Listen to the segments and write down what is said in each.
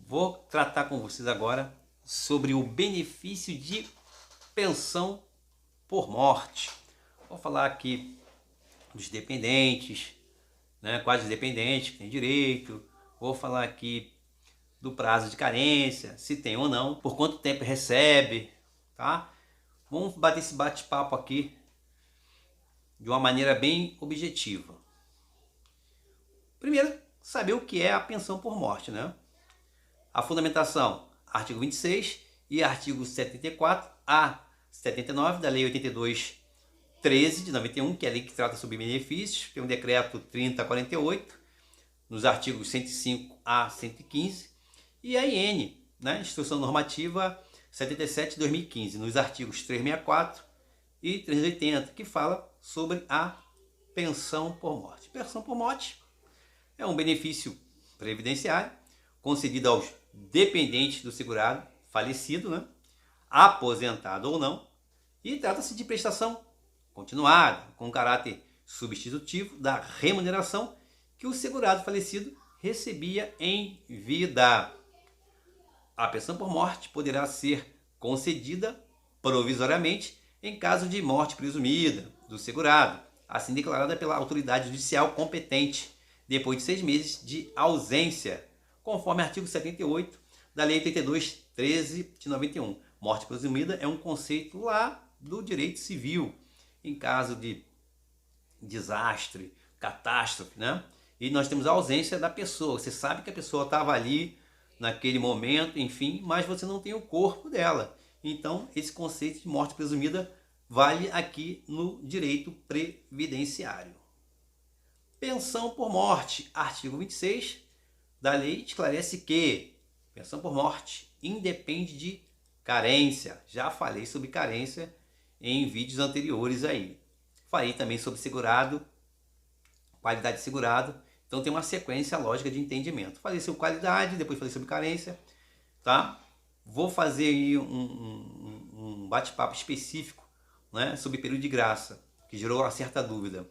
Vou tratar com vocês agora sobre o benefício de pensão por morte. Vou falar aqui dos dependentes, né, quais dependentes que têm direito. Vou falar aqui do prazo de carência, se tem ou não, por quanto tempo recebe, tá? Vamos bater esse bate-papo aqui de uma maneira bem objetiva. Primeiro, saber o que é a pensão por morte, né? A fundamentação, artigo 26 e artigo 74 a 79 da Lei 82/13 de 91, que é a lei que trata sobre benefícios, tem um decreto 3048, nos artigos 105 a 115, e a IN, né, Instrução Normativa 77 de 2015, nos artigos 364 e 380, que fala sobre a pensão por morte. Pensão por morte é um benefício previdenciário concedido aos dependentes do segurado falecido, né, aposentado ou não, e trata-se de prestação continuada, com caráter substitutivo da remuneração que o segurado falecido recebia em vida. A pensão por morte poderá ser concedida provisoriamente em caso de morte presumida do segurado, assim declarada pela autoridade judicial competente, depois de 6 meses de ausência, conforme artigo 78 da Lei 82/13 de 91. Morte presumida é um conceito lá do direito civil, em caso de desastre, catástrofe, né? E nós temos a ausência da pessoa. Você sabe que a pessoa estava ali naquele momento, enfim, mas você não tem o corpo dela. Então, esse conceito de morte presumida vale aqui no direito previdenciário. Pensão por morte, artigo 26 da lei esclarece que pensão por morte independe de carência. Já falei sobre carência em vídeos anteriores aí. Falei também sobre segurado, qualidade de segurado. Então tem uma sequência lógica de entendimento. Falei sobre qualidade, depois falei sobre carência, tá? Vou fazer aí um bate-papo específico, né, sobre período de graça, que gerou uma certa dúvida.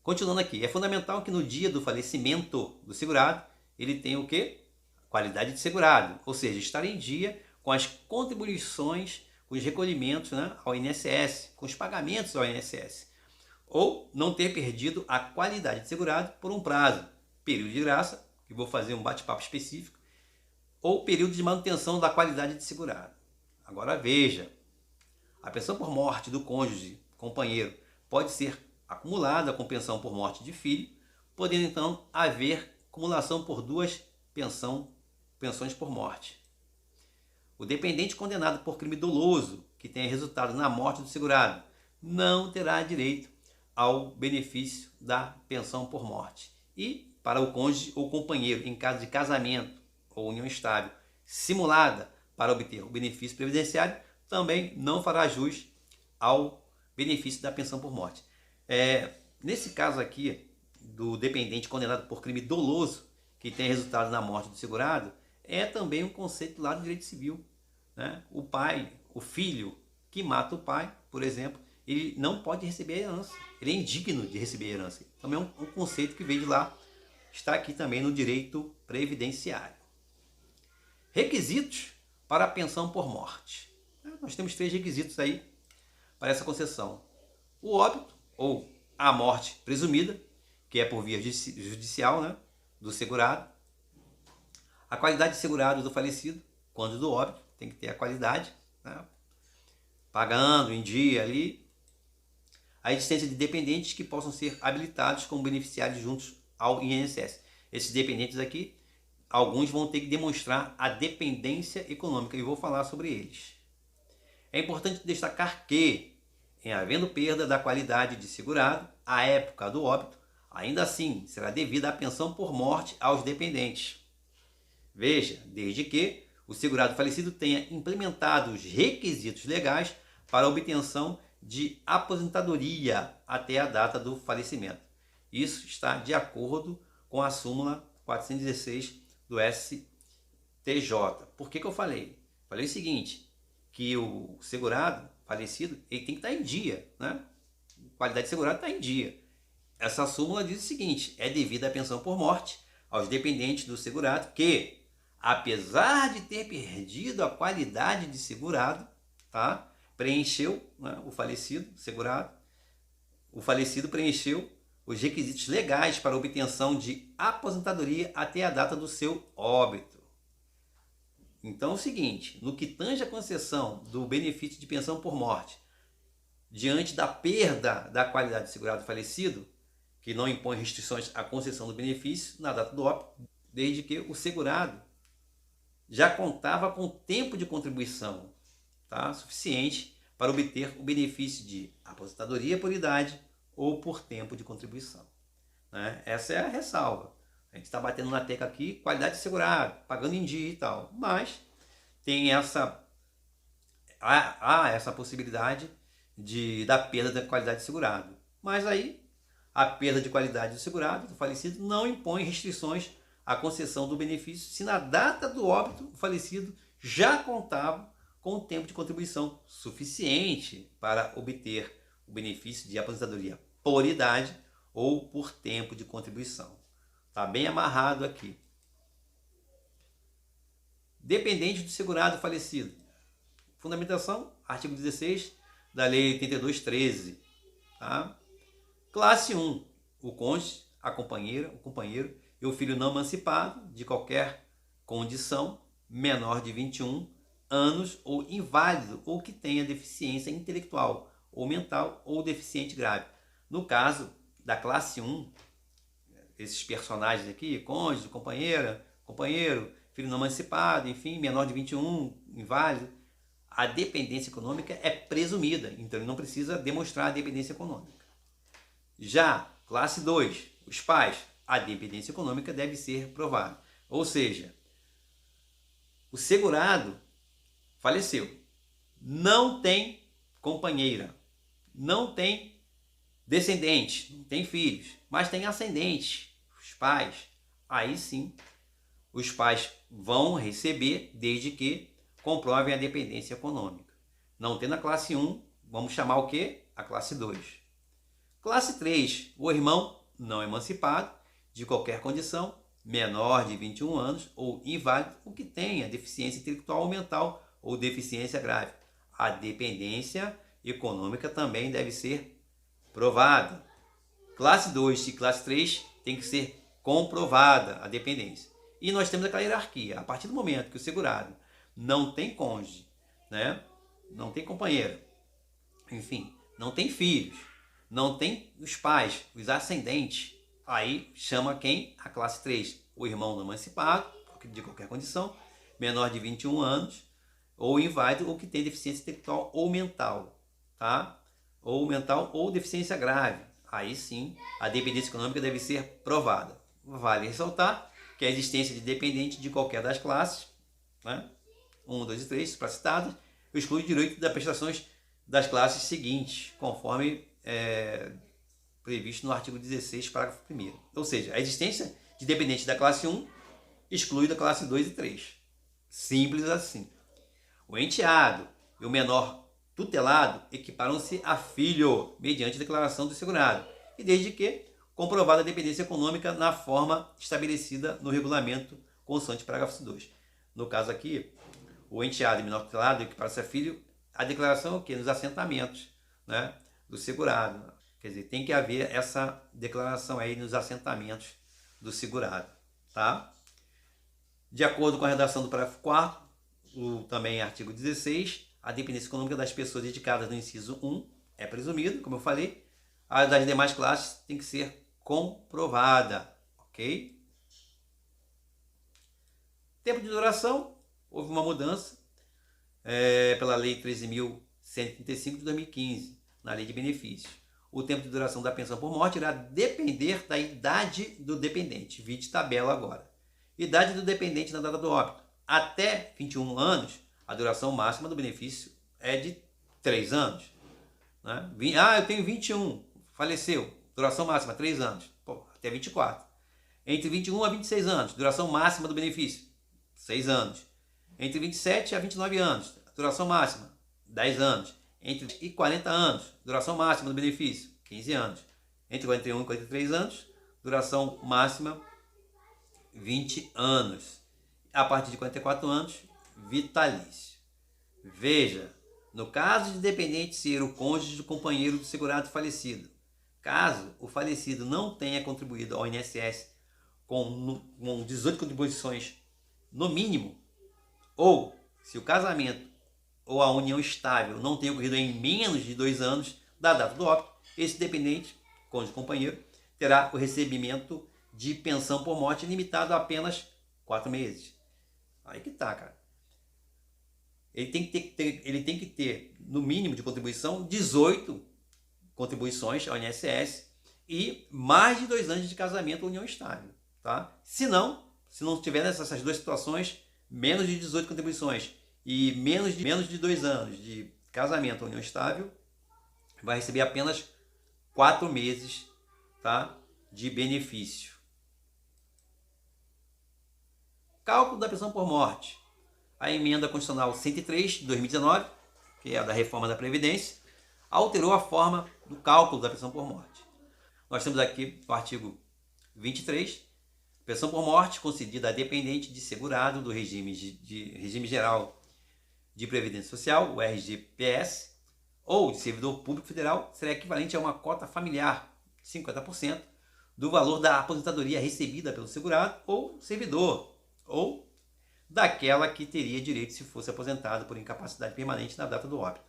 Continuando aqui, é fundamental que no dia do falecimento do segurado, ele tenha o quê? Qualidade de segurado, ou seja, estar em dia com as contribuições, com os recolhimentos, né, ao INSS, com os pagamentos ao INSS, ou não ter perdido a qualidade de segurado por um prazo, período de graça, que vou fazer um bate-papo específico, ou período de manutenção da qualidade de segurado. Agora veja, a pensão por morte do cônjuge, companheiro, pode ser acumulada com pensão por morte de filho, podendo então haver acumulação por duas pensões por morte. O dependente condenado por crime doloso que tenha resultado na morte do segurado não terá direito ao benefício da pensão por morte. E para o cônjuge ou companheiro, em caso de casamento ou união estável simulada para obter o benefício previdenciário, também não fará jus ao benefício da pensão por morte. Nesse caso aqui, do dependente condenado por crime doloso que tenha resultado na morte do segurado, é também um conceito lá do direito civil, né? O pai, o filho que mata o pai, por exemplo, ele não pode receber a herança. Ele é indigno de receber a herança. Também é um conceito que veio de lá, está aqui também no direito previdenciário. Requisitos para a pensão por morte. Nós temos 3 requisitos aí para essa concessão. O óbito, ou a morte presumida, que é por via judicial, né, do segurado. A qualidade de segurado do falecido, quando do óbito, tem que ter a qualidade, né, pagando em dia ali. A existência de dependentes que possam ser habilitados como beneficiários juntos ao INSS. Esses dependentes aqui, alguns vão ter que demonstrar a dependência econômica e vou falar sobre eles. É importante destacar que, em havendo perda da qualidade de segurado, à época do óbito, ainda assim será devida a pensão por morte aos dependentes. Veja, desde que o segurado falecido tenha implementado os requisitos legais para a obtenção de aposentadoria até a data do falecimento. Isso está de acordo com a súmula 416 do STJ. Por que eu falei? Falei o seguinte, que o segurado falecido, ele tem que estar em dia, né? Qualidade segurada está em dia. Essa súmula diz o seguinte: é devida a pensão por morte aos dependentes do segurado que, apesar de ter perdido a qualidade de segurado, tá? Preencheu, né, o falecido preencheu os requisitos legais para obtenção de aposentadoria até a data do seu óbito. Então é o seguinte: no que tange a concessão do benefício de pensão por morte diante da perda da qualidade de segurado falecido, que não impõe restrições à concessão do benefício na data do óbito, desde que o segurado já contava com tempo de contribuição, tá, suficiente para obter o benefício de aposentadoria por idade ou por tempo de contribuição, né? Essa é a ressalva. A gente está batendo na tecla aqui, qualidade de segurado, pagando em dia e tal, mas tem essa possibilidade da perda da qualidade de segurado. Mas aí a perda de qualidade do segurado, do falecido, não impõe restrições à concessão do benefício se na data do óbito o falecido já contava com o tempo de contribuição suficiente para obter o benefício de aposentadoria por idade ou por tempo de contribuição. Está bem amarrado aqui. Dependente do segurado falecido. Fundamentação, artigo 16 da Lei 82/13. Tá? Classe 1, o cônjuge, o companheiro e o filho não emancipado, de qualquer condição, menor de 21 anos ou inválido ou que tenha deficiência intelectual ou mental ou deficiente grave. No caso da classe 1, esses personagens aqui, cônjuge, companheiro, filho não emancipado, enfim, menor de 21, inválido, a dependência econômica é presumida, então ele não precisa demonstrar a dependência econômica. Já classe 2, os pais, a dependência econômica deve ser provada. Ou seja, o segurado faleceu, não tem companheira, não tem descendente, não tem filhos, mas tem ascendente, os pais. Aí sim, os pais vão receber desde que comprovem a dependência econômica. Não tendo a classe 1, vamos chamar o quê? A classe 2. Classe 3, o irmão não emancipado, de qualquer condição, menor de 21 anos ou inválido, ou que tenha deficiência intelectual ou mental ou deficiência grave. A dependência econômica também deve ser provada. Classe 2 e classe 3 tem que ser comprovada a dependência. E nós temos aquela hierarquia. A partir do momento que o segurado não tem cônjuge, né? Não tem companheiro, enfim, não tem filhos, não tem os pais, os ascendentes, aí chama quem? A classe 3. O irmão não emancipado, de qualquer condição, menor de 21 anos, ou inválido, ou que tem deficiência intelectual ou mental, tá? Ou mental ou deficiência grave. Aí sim, a dependência econômica deve ser provada. Vale ressaltar que a existência de dependente de qualquer das classes, né? 1, 2 e 3, supracitadas, exclui o direito das prestações das classes seguintes, conforme previsto no artigo 16, parágrafo 1º. Ou seja, a existência de dependente da classe 1 exclui da classe 2 e 3. Simples assim. O enteado e o menor tutelado equiparam-se a filho, mediante declaração do segurado, e desde que comprovada a dependência econômica na forma estabelecida no regulamento consoante parágrafo 2. No caso aqui, o enteado e menor tutelado equiparam-se a filho, a declaração é o quê? Nos assentamentos, né, do segurado. Quer dizer, tem que haver essa declaração aí nos assentamentos do segurado, tá? De acordo com a redação do parágrafo 4º, também artigo 16, a dependência econômica das pessoas indicadas no inciso 1 é presumida, como eu falei. A das demais classes tem que ser comprovada, ok? Tempo de duração, houve uma mudança pela Lei 13.135 de 2015, na Lei de Benefícios. O tempo de duração da pensão por morte irá depender da idade do dependente. Vide tabela agora. Idade do dependente na data do óbito. Até 21 anos, a duração máxima do benefício é de 3 anos. Né? Eu tenho 21, faleceu, duração máxima 3 anos. Pô, até 24. Entre 21 a 26 anos, duração máxima do benefício 6 anos. Entre 27 a 29 anos, duração máxima 10 anos. entre 40 anos, duração máxima do benefício, 15 anos. Entre 41 e 43 anos, duração máxima, 20 anos. A partir de 44 anos, vitalício. Veja, no caso de dependente ser o cônjuge do companheiro do segurado falecido, caso o falecido não tenha contribuído ao INSS com 18 contribuições no mínimo, ou se o casamento ou a união estável não tenha ocorrido em menos de 2 anos da data do óbito, esse dependente, cônjuge companheiro, terá o recebimento de pensão por morte limitado a apenas 4 meses. Aí que tá, cara. Ele tem que ter, no mínimo de contribuição, 18 contribuições ao INSS e mais de 2 anos de casamento ou união estável. Tá? Se não tiver nessas duas situações, menos de 18 contribuições e menos de 2 anos de casamento ou união estável, vai receber apenas 4 meses, tá, de benefício. Cálculo da pensão por morte. A emenda constitucional 103 de 2019, que é a da reforma da Previdência, alterou a forma do cálculo da pensão por morte. Nós temos aqui o artigo 23, pensão por morte concedida a dependente de segurado do regime geral de Previdência Social, o RGPS, ou de servidor público federal, será equivalente a uma cota familiar de 50% do valor da aposentadoria recebida pelo segurado ou servidor, ou daquela que teria direito se fosse aposentado por incapacidade permanente na data do óbito,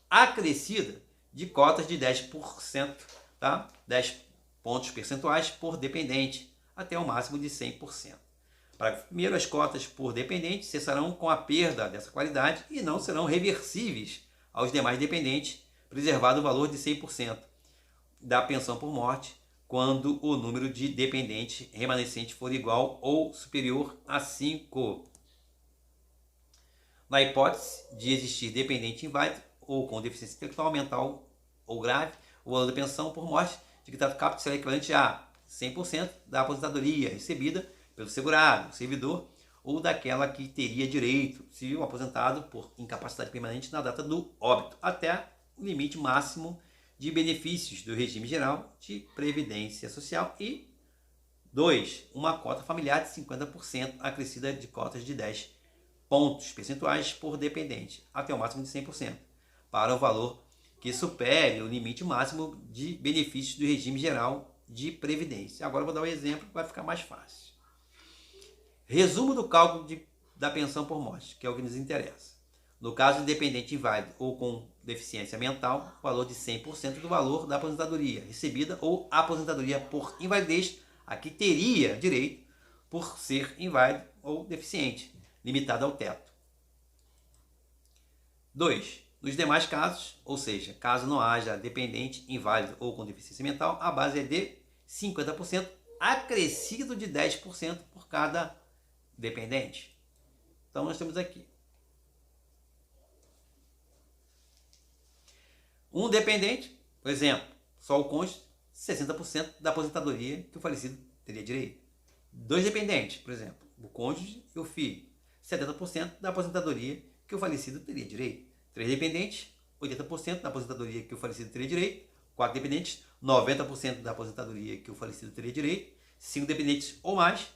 acrescida de cotas de 10%, tá? 10 pontos percentuais por dependente, até o máximo de 100%. Primeiro, as cotas por dependente cessarão com a perda dessa qualidade e não serão reversíveis aos demais dependentes, preservado o valor de 100% da pensão por morte, quando o número de dependentes remanescentes for igual ou superior a 5. Na hipótese de existir dependente inválido ou com deficiência intelectual, mental ou grave, o valor da pensão por morte de que trata o caput será equivalente a 100% da aposentadoria recebida pelo segurado, servidor, ou daquela que teria direito se o aposentado por incapacidade permanente na data do óbito, até o limite máximo de benefícios do regime geral de Previdência Social. E 2. Uma cota familiar de 50%, acrescida de cotas de 10 pontos percentuais por dependente, até o máximo de 100%, para o valor que supere o limite máximo de benefícios do regime geral de Previdência. Agora eu vou dar um exemplo que vai ficar mais fácil. Resumo do cálculo da pensão por morte, que é o que nos interessa. No caso de dependente inválido ou com deficiência mental, valor de 100% do valor da aposentadoria recebida ou aposentadoria por invalidez a que teria direito por ser inválido ou deficiente, limitado ao teto. 2. Nos demais casos, ou seja, caso não haja dependente inválido ou com deficiência mental, a base é de 50%, acrescido de 10% por cada dependente. Então nós temos aqui um dependente, por exemplo, só o cônjuge, 60% da aposentadoria que o falecido teria direito. 2 dependentes, por exemplo, o cônjuge e o filho, 70% da aposentadoria que o falecido teria direito. 3 dependentes, 80% da aposentadoria que o falecido teria direito. 4 dependentes, 90% da aposentadoria que o falecido teria direito. 5 dependentes ou mais,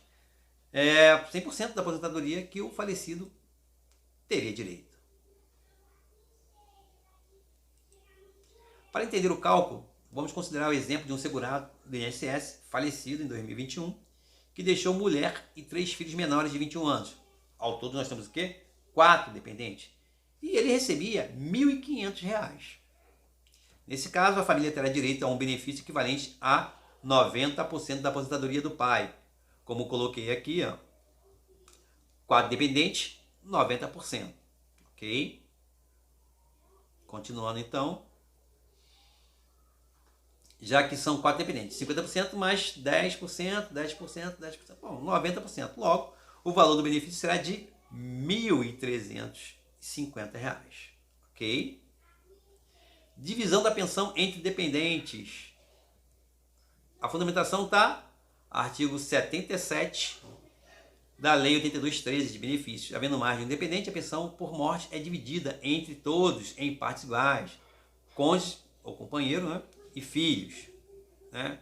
100% da aposentadoria que o falecido teria direito. Para entender o cálculo, vamos considerar o exemplo de um segurado do INSS falecido em 2021, que deixou mulher e 3 filhos menores de 21 anos. Ao todo nós temos o quê? 4 dependentes. E ele recebia R$ 1.500. Nesse caso, a família terá direito a um benefício equivalente a 90% da aposentadoria do pai. Como coloquei aqui, 4 dependentes, 90%. Ok? Continuando então. Já que são 4 dependentes, 50% mais 10%, 10%, 10%, bom, 90%. Logo, o valor do benefício será de R$ 1.350. Ok? Divisão da pensão entre dependentes. A fundamentação está artigo 77 da Lei 8213 de benefícios. Havendo margem independente, a pensão por morte é dividida entre todos em partes iguais, cônjuge ou companheiro, né? E filhos, né?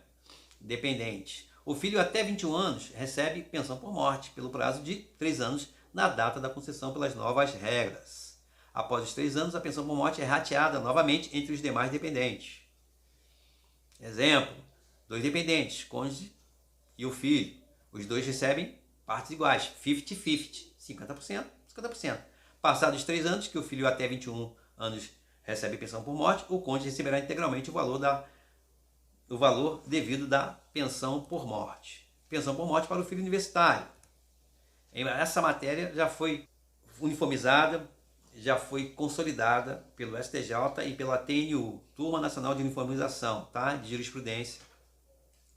Dependentes. O filho até 21 anos recebe pensão por morte pelo prazo de 3 anos na data da concessão pelas novas regras. Após os 3 anos, a pensão por morte é rateada novamente entre os demais dependentes. Exemplo, 2 dependentes, cônjuge e o filho. Os dois recebem partes iguais, 50-50, 50%, 50%. Passados 3 anos, que o filho até 21 anos recebe pensão por morte, o cônjuge receberá integralmente o valor devido da pensão por morte. Pensão por morte para o filho universitário. Essa matéria já foi uniformizada, já foi consolidada pelo STJ e pela TNU, Turma Nacional de Uniformização, tá? De Jurisprudência,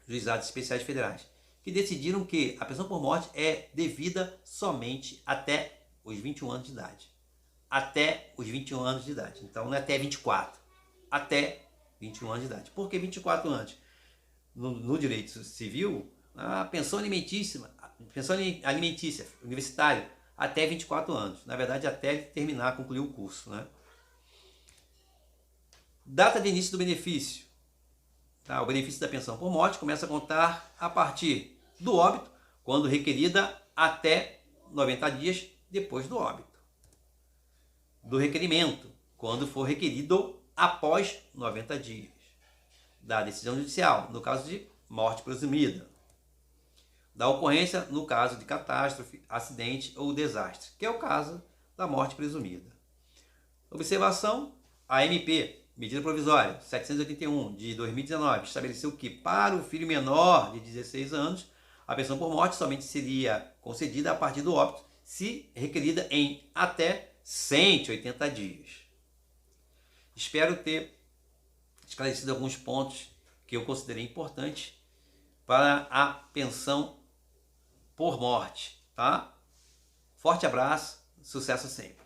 Juizados Especiais Federais, que decidiram que a pensão por morte é devida somente até os 21 anos de idade. Até os 21 anos de idade. Então não é até 24, até 21 anos de idade. Por que 24 anos? No direito civil, a pensão alimentícia universitária até 24 anos. Na verdade, até ele terminar, concluir o curso, né? Data de início do benefício. Tá? O benefício da pensão por morte começa a contar a partir do óbito, quando requerida, até 90 dias depois do óbito. Do requerimento, quando for requerido após 90 dias. Da decisão judicial, no caso de morte presumida. Da ocorrência, no caso de catástrofe, acidente ou desastre, que é o caso da morte presumida. Observação: a MP, medida provisória 781 de 2019, estabeleceu que para o filho menor de 16 anos, a pensão por morte somente seria concedida a partir do óbito, se requerida em até 180 dias. Espero ter esclarecido alguns pontos que eu considerei importantes para a pensão por morte, tá? Forte abraço, sucesso sempre.